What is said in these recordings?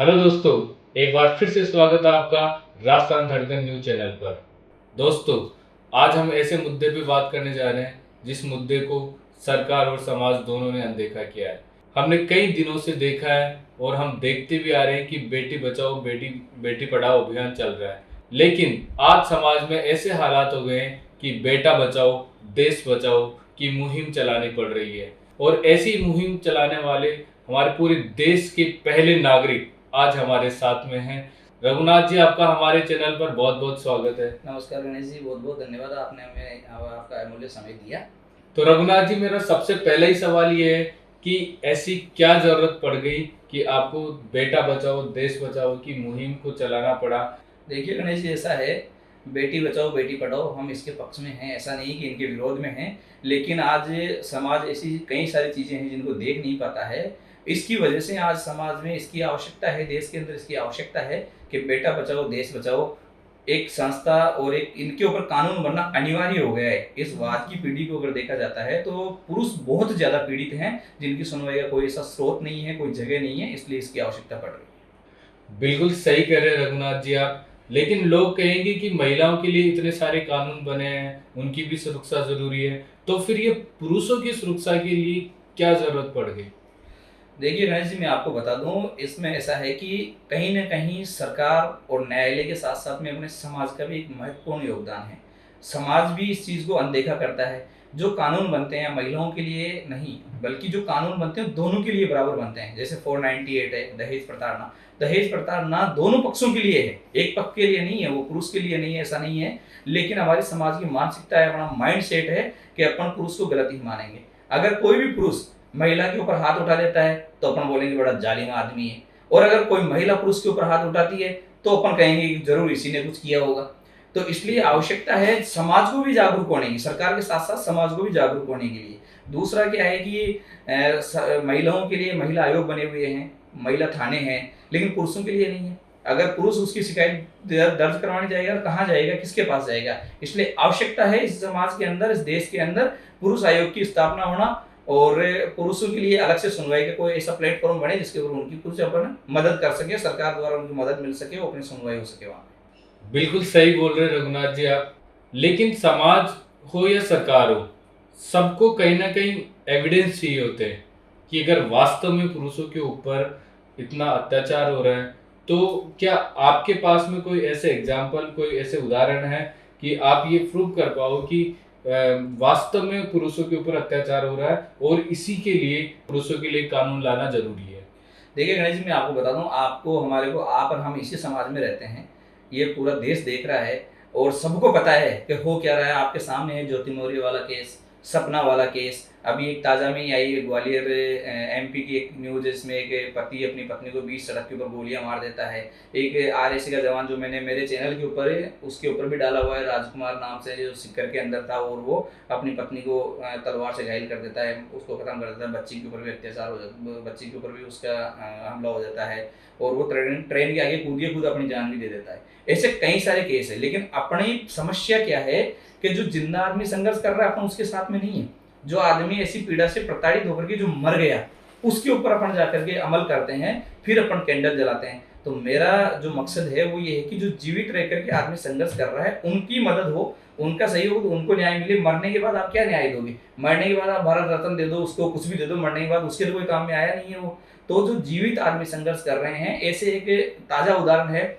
Hello दोस्तों, एक बार फिर से स्वागत है आपका राजस्थान धड़कन न्यूज चैनल पर। दोस्तों, आज हम ऐसे मुद्दे पे बात करने जा रहे हैं जिस मुद्दे को सरकार और समाज दोनों ने अनदेखा किया है। हमने कई दिनों से देखा है और हम देखते भी आ रहे हैं कि बेटी बचाओ बेटी बेटी पढ़ाओ अभियान चल रहा है। लेकिन आज समाज में ऐसे हालात हो गए हैं कि बेटा बचाओ देश बचाओ की मुहिम चलानी पड़ रही है। और ऐसी मुहिम चलाने वाले हमारे पूरे देश के पहले नागरिक आज हमारे साथ में हैं। रघुनाथ जी, आपका हमारे चैनल पर बहुत बहुत स्वागत है। नमस्कार गणेश जी, बहुत बहुत धन्यवाद, आपने हमें आपका अमूल्य समय दिया। तो रघुनाथ जी, मेरा सबसे पहला ही सवाल ये है कि ऐसी क्या जरूरत पड़ गई कि आपको बेटा बचाओ देश बचाओ की मुहिम को चलाना पड़ा? देखिए गणेश जी, ऐसा है, बेटी बचाओ बेटी पढ़ाओ हम इसके पक्ष में हैं, ऐसा नहीं कि इनके विरोध में हैं। लेकिन आज समाज ऐसी कई सारी चीज़ें हैं जिनको देख नहीं पाता है। इसकी वजह से आज समाज में इसकी आवश्यकता है, देश के अंदर इसकी आवश्यकता है कि बेटा बचाओ देश बचाओ एक संस्था और एक इनके ऊपर कानून बनना अनिवार्य हो गया है। इस बात की पीढ़ी को अगर देखा जाता है तो पुरुष बहुत ज़्यादा पीड़ित हैं, जिनकी सुनवाई का कोई ऐसा स्रोत नहीं है, कोई जगह नहीं है, इसलिए इसकी आवश्यकता पड़ रही है। बिल्कुल सही कह रहे हैं रघुनाथ जी आप। लेकिन लोग कहेंगे कि महिलाओं के लिए इतने सारे कानून बने हैं, उनकी भी सुरक्षा जरूरी है, तो फिर ये पुरुषों की सुरक्षा के लिए क्या जरूरत पड़ गई? देखिए गणेश जी, मैं आपको बता दूं, इसमें ऐसा है कि कहीं न कहीं सरकार और न्यायालय के साथ-साथ में अपने समाज का भी एक महत्वपूर्ण योगदान है। समाज भी इस चीज़ को अनदेखा करता है। जो कानून बनते हैं महिलाओं के लिए नहीं, बल्कि जो कानून बनते हैं दोनों के लिए बराबर बनते हैं। जैसे 498 है, दहेज प्रताड़ना। दहेज प्रताड़ना दोनों पक्षों के लिए है, एक पक्ष के लिए नहीं है, वो पुरुष के लिए नहीं है, ऐसा नहीं है। लेकिन हमारे समाज की मानसिकता है, अपना माइंडसेट है कि अपन पुरुष को गलत ही मानेंगे। अगर कोई भी पुरुष महिला के ऊपर हाथ उठा देता है तो अपन बोलेंगे बड़ा जालिम आदमी है, और अगर कोई महिला पुरुष के ऊपर हाथ उठाती है तो अपन कहेंगे कि जरूर इसी ने कुछ किया होगा। तो इसलिए आवश्यकता है समाज को भी जागरूक होने की, सरकार के साथ साथ समाज को भी जागरूक होने के लिए। दूसरा क्या है कि महिलाओं के लिए महिला आयोग बने हुए हैं, महिला थाने हैं, लेकिन पुरुषों के लिए नहीं है। अगर पुरुष उसकी शिकायत दर्ज करवाने जाएगा, कहाँ जाएगा, किसके पास जाएगा? इसलिए आवश्यकता है इस समाज के अंदर, इस देश के अंदर पुरुष आयोग की स्थापना होना, और पुरुषों के लिए अलग से सुनवाई का कोई ऐसा प्लेटफॉर्म बने जिसके ऊपर उनकी कुछ अपन मदद कर सके, सरकार द्वारा उनकी मदद मिल सके, वो अपनी सुनवाई हो सके वहाँ। बिल्कुल सही बोल रहे हैं रघुनाथ जी आप। लेकिन समाज हो या सरकार हो, सबको कहीं ना कहीं एविडेंस चाहिए होते हैं कि अगर वास्तव में पुरुषों के ऊपर इतना अत्याचार हो रहा है, तो क्या आपके पास में कोई ऐसे एग्जाम्पल, कोई ऐसे उदाहरण है कि आप ये प्रूव कर पाओ कि वास्तव में पुरुषों के ऊपर अत्याचार हो रहा है और इसी के लिए पुरुषों के लिए कानून लाना जरूरी है? देखिए गणेश जी, मैं आपको बता दूं, आपको हमारे को आप और हम इसी समाज में रहते हैं, ये पूरा देश देख रहा है और सबको पता है कि हो क्या रहा है। आपके सामने है ज्योति मौर्य वाला केस, सपना वाला केस, अभी एक ताज़ा में ही आई है ग्वालियर एमपी की एक न्यूज़, जिसमें एक पति अपनी पत्नी को बीच सड़क के ऊपर गोलियां मार देता है। एक आरएसी का जवान जो मैंने मेरे चैनल के ऊपर है उसके ऊपर भी डाला हुआ है, राजकुमार नाम से, जो सिक्कर के अंदर था, और वो अपनी पत्नी को तलवार से घायल कर देता है, उसको खत्म कर देता है। बच्ची के ऊपर भी अत्याचार हो जाता है, बच्ची के ऊपर भी उसका हमला हो जाता है, और वो ट्रेन के आगे कूद खुद अपनी जान भी दे देता है। ऐसे कई सारे केस है। लेकिन अपनी समस्या क्या है कि जो जिंदा आदमी संघर्ष कर रहा है अपन उसके साथ में नहीं है। जो आदमी ऐसी पीड़ा से प्रताड़ित होकर के जो मर गया, उसके ऊपर अपन जाकर के अमल करते हैं, फिर अपन कैंडल जलाते हैं। तो मेरा जो मकसद है वो ये है कि जो जीवित रह करके आदमी संघर्ष कर रहा है उनकी मदद हो, उनका सही हो, तो उनको न्याय मिले। मरने के बाद आप क्या न्याय दोगे? मरने के बाद आप भारत रत्न दे दो, उसको कुछ भी दे दो, मरने के बाद उसके लिए कोई काम में आया नहीं है वो। तो जो जीवित आदमी संघर्ष कर रहे हैं, ऐसे एक ताजा उदाहरण है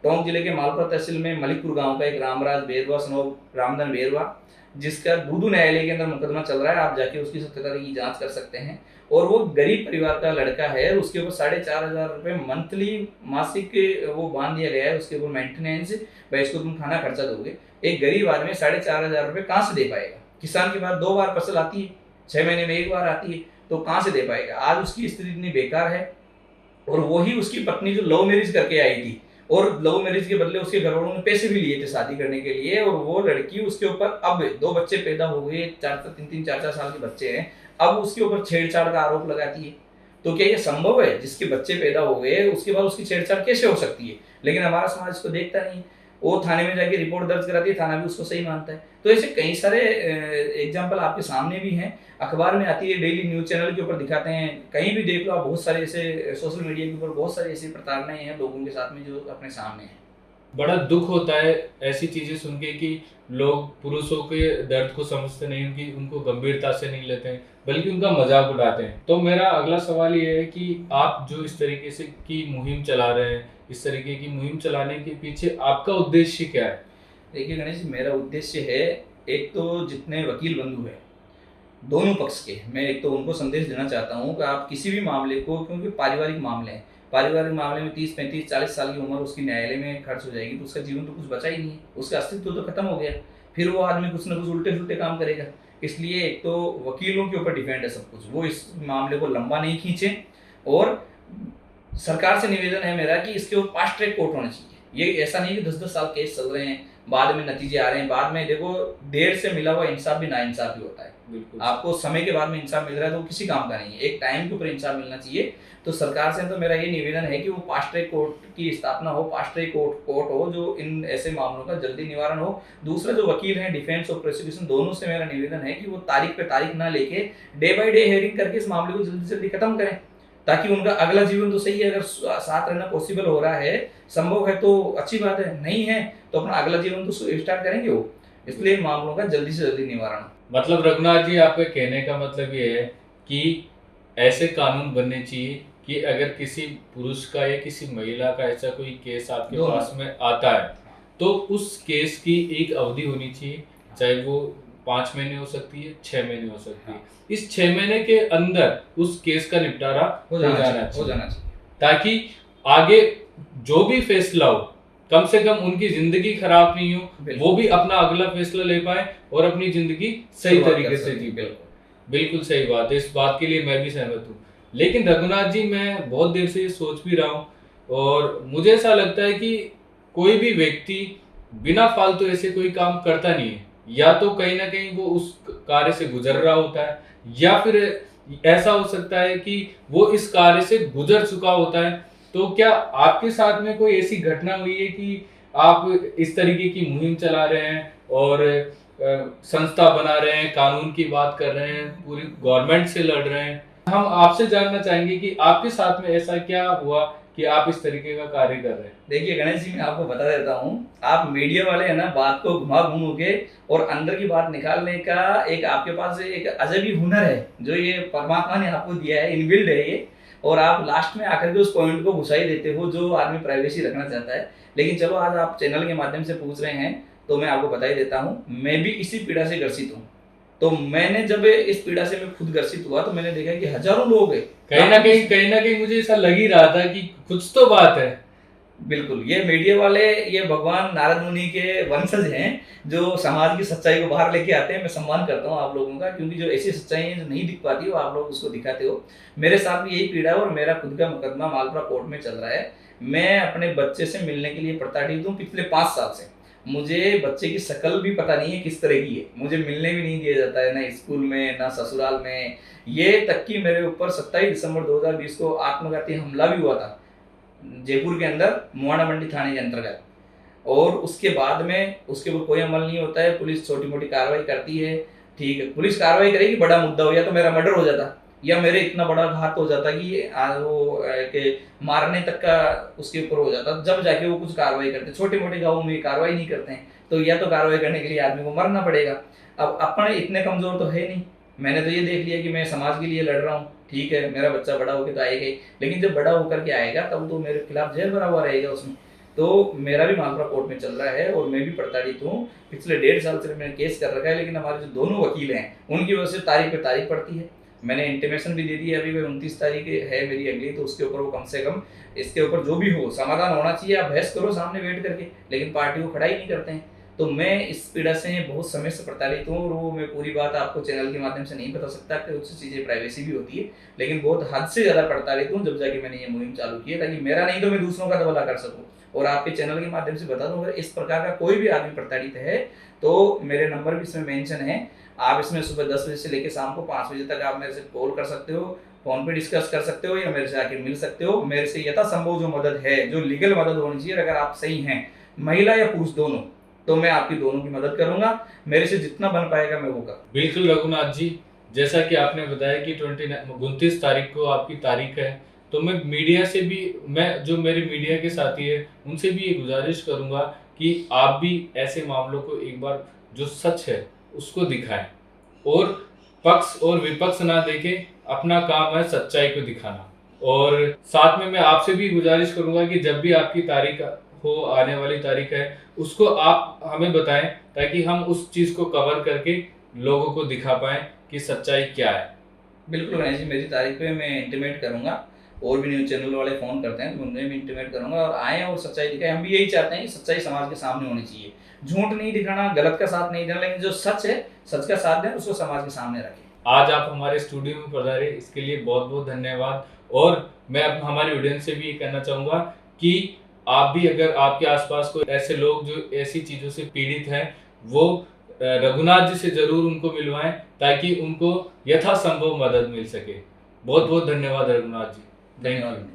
टोंक जिले के मालपुरा तहसील में मलिकपुर गांव का एक रामराज बेरवा सनोब रामधन बेरवा, जिसका दूदू न्यायालय के अंदर मुकदमा चल रहा है। आप जाके उसकी सत्यता की जांच कर सकते हैं। और वो गरीब परिवार का लड़का है, उसके ऊपर 4,500 रुपये मंथली मासिक वो बांध दिया गया है उसके ऊपर मेंटेनेंस। भाई इसको तुम खाना खर्चा दोगे, एक गरीब आदमी 4,500 रुपये कहाँ से दे पाएगा? किसान के पास 2 बार फसल आती है, 6 महीने में 1 बार आती है, तो कहाँ से दे पाएगा? आज उसकी स्थिति इतनी बेकार है। और वही उसकी पत्नी जो लव मैरिज करके आई थी, और लव मैरिज के बदले उसके घर वालों ने पैसे भी लिए थे शादी करने के लिए, और वो लड़की उसके ऊपर, अब 2 बच्चे पैदा हो गए, 3-3 4-4 साल के बच्चे हैं, अब उसके ऊपर छेड़छाड़ का आरोप लगाती है। तो क्या ये संभव है? जिसके बच्चे पैदा हो गए उसके बाद उसकी छेड़छाड़ कैसे हो सकती है? लेकिन हमारा समाज इसको देखता नहीं है। वो थाने में जाके रिपोर्ट दर्ज कराती है, थाना भी उसको सही मानता है। तो ऐसे कई सारे एग्जाम्पल आपके सामने भी हैं, अखबार में आती है, डेली न्यूज़ चैनल के ऊपर दिखाते हैं, कहीं भी देख लो आप, बहुत सारे ऐसे सोशल मीडिया के ऊपर बहुत सारी ऐसी प्रताड़नाएं हैं लोगों के साथ में जो अपने सामने हैं। बड़ा दुख होता है ऐसी चीजें सुन के कि लोग पुरुषों के दर्द को समझते नहीं, उनकी उनको गंभीरता से नहीं लेते हैं, बल्कि उनका मजाक उड़ाते हैं। तो मेरा अगला सवाल ये है कि आप जो इस तरीके से की मुहिम चला रहे हैं, इस तरीके की मुहिम चलाने के पीछे आपका उद्देश्य क्या है? देखिए गणेश जी, मेरा उद्देश्य है, एक तो जितने वकील बंधु हैं दोनों पक्ष के, मैं एक तो उनको संदेश देना चाहता हूँ कि आप किसी भी मामले को, क्योंकि पारिवारिक मामले हैं, पारिवारिक मामले में 30, 35, 40 साल की उम्र उसकी न्यायालय में खर्च हो जाएगी तो उसका जीवन तो कुछ बचा ही नहीं है, उसका अस्तित्व तो खत्म हो गया। फिर वो आदमी कुछ ना कुछ उल्टे सुल्टे काम करेगा। इसलिए एक तो वकीलों के ऊपर डिपेंड है सब कुछ, वो इस मामले को लंबा नहीं खींचे। और सरकार से निवेदन है मेरा कि इसके ऊपर फास्ट ट्रैक कोर्ट होना चाहिए। ये ऐसा नहीं कि 10-10 साल केस चल रहे हैं, बाद में नतीजे आ रहे हैं, बाद में देखो देर से मिला हुआ इंसाफ भी नाइंसाफ ही होता है। बिल्कुल आपको समय के बाद में इंसाफ मिल रहा है तो वो किसी काम का नहीं है, एक टाइम के ऊपर इंसाफ मिलना चाहिए। तो सरकार से तो मेरा ये निवेदन है कि वो फास्ट ट्रैक कोर्ट की स्थापना हो, फास्ट ट्रैक कोर्ट हो जो इन ऐसे मामलों का जल्दी निवारण हो। दूसरा, जो वकील हैं, डिफेंस और प्रोसिक्यूशन दोनों से मेरा निवेदन है कि वो तारीख पे तारीख ना लेके डे बाय डे हेयरिंग करके इस मामले को जल्दी जल्दी खत्म करें, ताकि उनका अगला जीवन तो सही है, अगर साथ रहना पॉसिबल हो रहा है, संभव है तो अच्छी बात है, नहीं है तो अपना अगला जीवन तो स्टार्ट करेंगे वो। इसलिए मामलों का जल्दी से जल्दी निवारण। मतलब रघुनाथ जी, आपके कहने का मतलब ये है कि ऐसे कानून बनने चाहिए कि अगर किसी पुरुष का या किसी महिला का ऐसा कोई केस आपके पास में आता है तो उस केस की एक अवधि होनी चाहिए, चाहे वो 5 महीने हो सकती है, 6 महीने हो सकती है। इस 6 महीने के अंदर उस केस का निपटारा हो जाना चाहिए, ताकि आगे जो भी फैसला हो कम से कम उनकी जिंदगी खराब नहीं हो, वो भी अपना अगला फैसला ले पाए और अपनी जिंदगी सही तरीके से जी पाए। बिल्कुल सही बात है, इस बात के लिए मैं भी सहमत हूँ। लेकिन रघुनाथ जी, मैं बहुत देर से ये सोच भी रहा हूँ और मुझे ऐसा लगता है कि कोई भी व्यक्ति बिना फालतू ऐसे कोई काम करता नहीं है, या तो कहीं ना कहीं वो उस कार्य से गुजर रहा होता है, या फिर ऐसा हो सकता है कि वो इस कार्य से गुजर चुका होता है। तो क्या आपके साथ में कोई ऐसी घटना हुई है कि आप इस तरीके की मुहिम चला रहे हैं और संस्था बना रहे हैं, कानून की बात कर रहे हैं, पूरी गवर्नमेंट से लड़ रहे हैं? हम आपसे जानना चाहेंगे कि आपके साथ में ऐसा क्या हुआ कि आप इस तरीके का कार्य कर रहे हैं? देखिए गणेश जी, मैं आपको बता देता हूँ, आप मीडिया वाले हैं ना, बात को घुमा घूम के और अंदर की बात निकालने का एक आपके पास एक अजब ही हुनर है, जो ये परमात्मा ने आपको दिया है, इनबिल्ड है ये। और आप लास्ट में आकर के उस पॉइंट को घुसा ही देते हो जो आदमी प्राइवेसी रखना चाहता है। लेकिन चलो, आज आप चैनल के माध्यम से पूछ रहे हैं तो मैं आपको बता ही देता हूँ, मैं भी इसी पीड़ा से ग्रसित हूँ। तो मैंने जब इस पीड़ा से मैं खुद ग्रसित हुआ तो मैंने देखा कि हजारों लोग हैं, कहीं ना कहीं मुझे ऐसा लग ही रहा था कि कुछ तो बात है। बिल्कुल, ये मीडिया वाले, ये भगवान नारद मुनि के वंशज हैं जो समाज की सच्चाई को बाहर लेके आते हैं। मैं सम्मान करता हूँ आप लोगों का, क्योंकि जो ऐसी सच्चाई है जो नहीं दिख पाती वो आप लोग उसको दिखाते हो। मेरे साथ भी यही पीड़ा है और मेरा खुद का मुकदमा मालपुरा कोर्ट में चल रहा है। मैं अपने बच्चे से मिलने के लिए प्रताड़ित हूँ पिछले 5 साल से। मुझे बच्चे की शक्ल भी पता नहीं है किस तरह की है, मुझे मिलने भी नहीं दिया जाता है, ना स्कूल में ना ससुराल में। ये तक कि मेरे ऊपर 27 दिसंबर 2020 को आत्मघाती हमला भी हुआ था जयपुर के अंदर, मुआना मंडी थाने के अंतर्गत। और उसके बाद में उसके ऊपर कोई अमल नहीं होता है, पुलिस छोटी मोटी कार्रवाई करती है, ठीक है, पुलिस कार्रवाई करेगी, बड़ा मुद्दा हो, या तो मेरा मर्डर हो जाता या मेरे इतना बड़ा घात हो जाता कि वो के मारने तक का उसके ऊपर हो जाता, जब जाके वो कुछ कार्रवाई करते। छोटे मोटे गाँव में कार्रवाई नहीं करते हैं, तो या तो कार्रवाई करने के लिए आदमी को मरना पड़ेगा। अब अपने इतने कमजोर तो है नहीं, मैंने तो ये देख लिया कि मैं समाज के लिए लड़ रहा हूँ, ठीक है, मेरा बच्चा बड़ा होकर तो आएगा ही, लेकिन जब बड़ा होकर के आएगा तब तो मेरे खिलाफ जेल भरा हुआ रहेगा उसमें। तो मेरा भी मालपुरा कोर्ट में चल रहा है और मैं भी प्रताड़ित हूँ। पिछले 1.5 साल से मैंने केस कर रखा है, लेकिन हमारे जो दोनों वकील हैं उनकी वजह से तारीख पे तारीख पड़ती है। मैंने इंटीमेशन भी दे दी है, अभी 29 तारीख है मेरी अगली, तो उसके ऊपर वो कम से कम इसके ऊपर जो भी हो समाधान होना चाहिए। आप बहस करो सामने बैठ करके, लेकिन पार्टी को खड़ा ही नहीं करते हैं। तो मैं इस पीड़ा से बहुत समय से प्रताड़ित हूँ और वो मैं पूरी बात आपको चैनल के माध्यम से नहीं बता सकता कि उससे चीज़ें प्राइवेसी भी होती है, लेकिन बहुत हद से ज़्यादा प्रताड़ित हूँ जब जाके मैंने ये मुहिम चालू की है, ताकि मेरा नहीं तो मैं दूसरों का भला कर सकूँ। और आपके चैनल के माध्यम से बता दूँ, अगर इस प्रकार का कोई भी आदमी प्रताड़ित है तो मेरे नंबर भी इसमें मेंशन है। आप इसमें सुबह 10 बजे से लेकर शाम को 5 बजे तक आप मेरे से कॉल कर सकते हो, फोन पे डिस्कस कर सकते हो, या मेरे से आके मिल सकते हो। मेरे से यथासंभव जो मदद है, जो लीगल मदद होनी चाहिए, अगर आप सही हैं महिला या पुरुष दोनों, तो मैं आपकी दोनों की मदद करूंगा। मेरे से जितना बन पाएगा मैं वो करूँगा। बिल्कुल रघुनाथ जी, जैसा कि आपने बताया कि 29 तारीख को आपकी तारीख है, तो मैं मीडिया से भी, मैं जो मेरे मीडिया के साथी है उनसे भी ये गुजारिश करूंगा कि आप भी ऐसे मामलों को एक बार, जो सच है उसको दिखाएं और पक्ष और विपक्ष ना देखें। अपना काम है सच्चाई को दिखाना। और साथ में मैं आपसे भी गुजारिश करूंगा कि जब भी आपकी तारीख हो, आने वाली तारीख है, उसको आप हमें बताएं ताकि हम उस चीज को कवर करके लोगों को दिखा पाएं कि सच्चाई क्या है। बिल्कुल गणेश जी, मेरी तारीख पे मैं इंटीमेट करूंगा। और भी न्यूज़ चैनल वाले फ़ोन करते हैं तो उन्हें भी इंटीमेट करूंगा और आएँ और सच्चाई दिखाएं। हम भी यही चाहते हैं कि सच्चाई समाज के सामने होनी चाहिए। झूठ नहीं दिखाना, गलत का साथ नहीं देना, लेकिन जो सच है, सच का साथ दें, उसको समाज के सामने रखें। आज आप हमारे स्टूडियो में पधारे, इसके लिए बहुत बहुत धन्यवाद। और मैं अब हमारी ऑडियंस से भी ये कहना चाहूँगा कि आप भी, अगर आपके आसपास कोई ऐसे लोग जो ऐसी चीज़ों से पीड़ित हैं, वो रघुनाथ जी से ज़रूर उनको मिलवाएं ताकि उनको यथासंभव मदद मिल सके। बहुत बहुत धन्यवाद रघुनाथ जी। धन्यवाद।